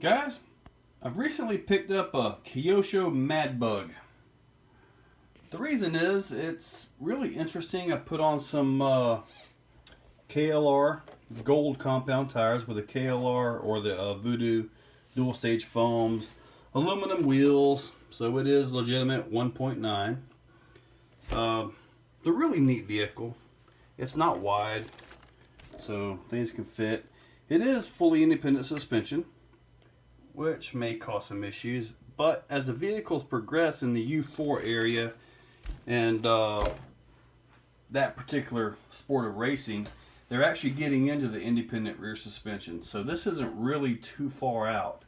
Guys, I've recently picked up a Kyosho Mad Bug. The reason is it's really interesting. I put on some KLR gold compound tires with a KLR or the Voodoo dual stage foams, aluminum wheels, so it is legitimate 1.9. It's a really neat vehicle. It's not wide, so things can fit. It is fully independent suspension, which may cause some issues, but as the vehicles progress in the U4 area and that particular sport of racing, they're actually getting into the independent rear suspension, so this isn't really too far out.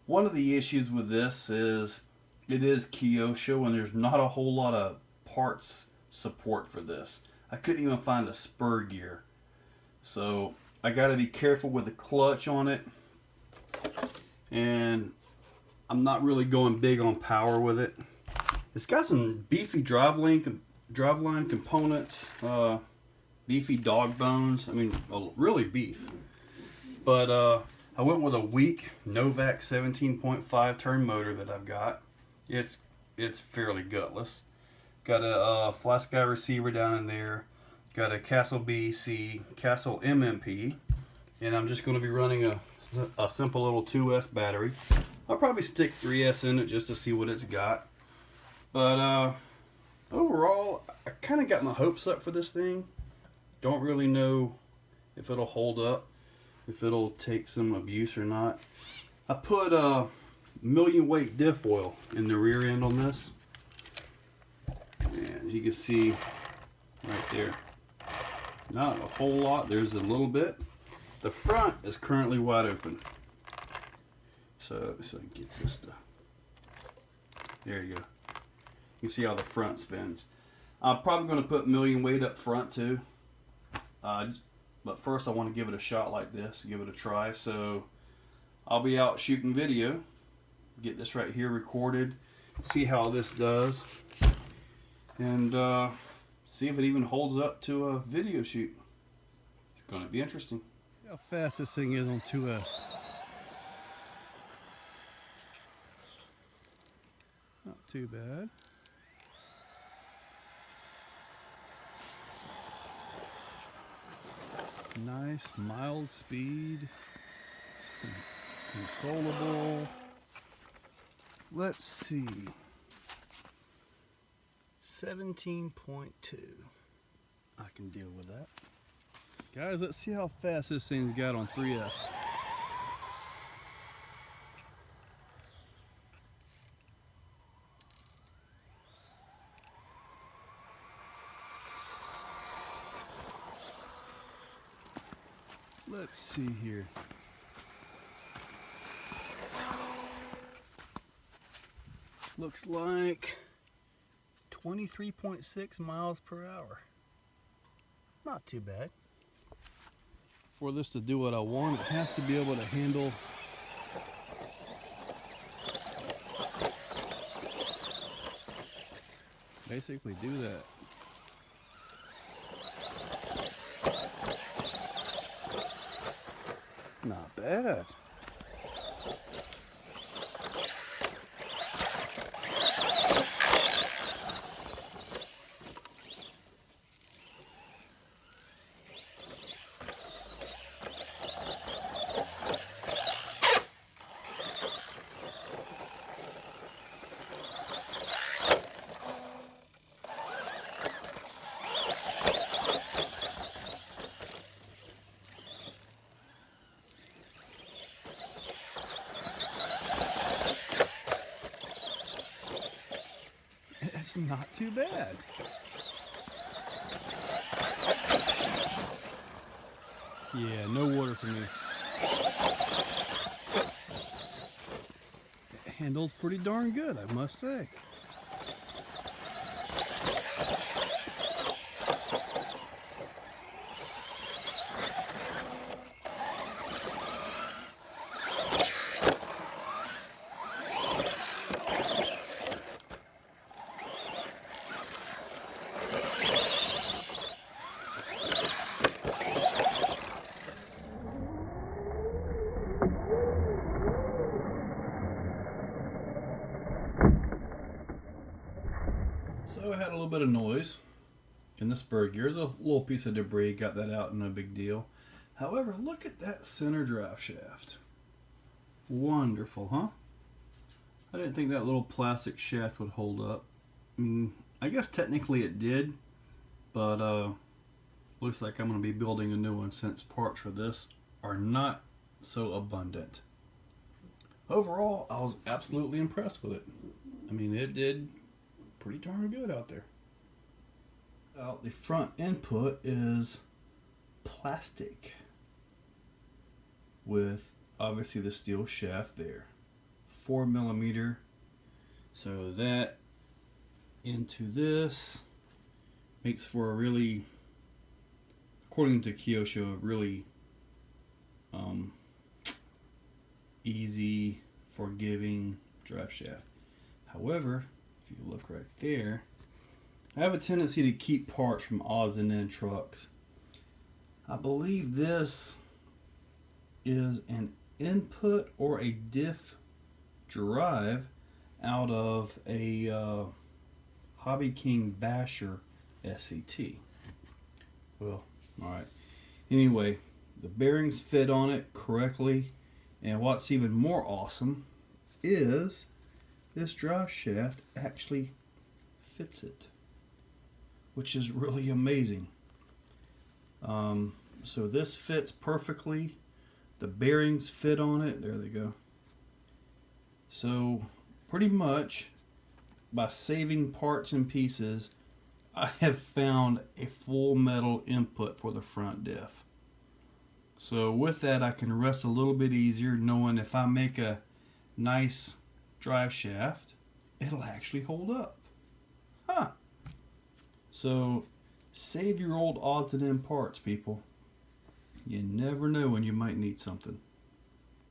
One of the issues with this is it is Kyosho and there's not a whole lot of parts support for this. I couldn't even find a spur gear, so I got to be careful with the clutch on it, and I'm not really going big on power with it. It's got some beefy driveline components, beefy dog bones. I mean, really beef. But I went with a weak Novak 17.5 turn motor that I've got. It's fairly gutless. Got a flat sky receiver down in there. Got a Castle BC, Castle MMP, and I'm just going to be running a simple little 2S battery. I'll probably stick 3S in it just to see what it's got. But overall, I kind of got my hopes up for this thing. Don't really know if it'll hold up, if it'll take some abuse or not. I put million weight diff oil in the rear end on this. And you can see right there, not a whole lot, there's a little bit. The front is currently wide open. So I can get this to, there you go. You can see how the front spins. I'm probably going to put million weight up front too. But first I want to give it a shot like this, give it a try. So I'll be out shooting video, get this right here recorded, see how this does, and see if it even holds up to a video shoot. It's going to be interesting. See how fast this thing is on 2S. Not too bad. Nice mild speed, controllable. Let's see, 17.2. I can deal with that. Guys, let's see how fast this thing's got on 3S. Let's see here. Looks like 23.6 miles per hour. Not too bad. For this to do what I want, it has to be able to handle basically do that. Not bad. It's not too bad. Yeah, no water for me. It handles pretty darn good, I must say. bit of noise in the spur gear. There's a little piece of debris, got that out, no big deal. However, look at that center drive shaft. Wonderful, huh? I didn't think that little plastic shaft would hold up. I guess technically it did, but looks like I'm going to be building a new one since parts for this are not so abundant. Overall, I was absolutely impressed with it. I mean, it did pretty darn good out there. The front input is plastic with obviously the steel shaft there, 4mm. So that into this makes for a really, according to Kyosho, a really easy, forgiving drive shaft. However, if you look right there, I have a tendency to keep parts from odds and end trucks. I believe this is an input or a diff drive out of a Hobby King Basher SCT. Well, alright. Anyway, the bearings fit on it correctly, and what's even more awesome is this drive shaft actually fits it, which is really amazing. So this fits perfectly. The bearings fit on it. There they go. So pretty much by saving parts and pieces, I have found a full metal input for the front diff. So with that, I can rest a little bit easier knowing if I make a nice drive shaft, it'll actually hold up. Huh. So save your old odds and end parts, people. You never know when you might need something.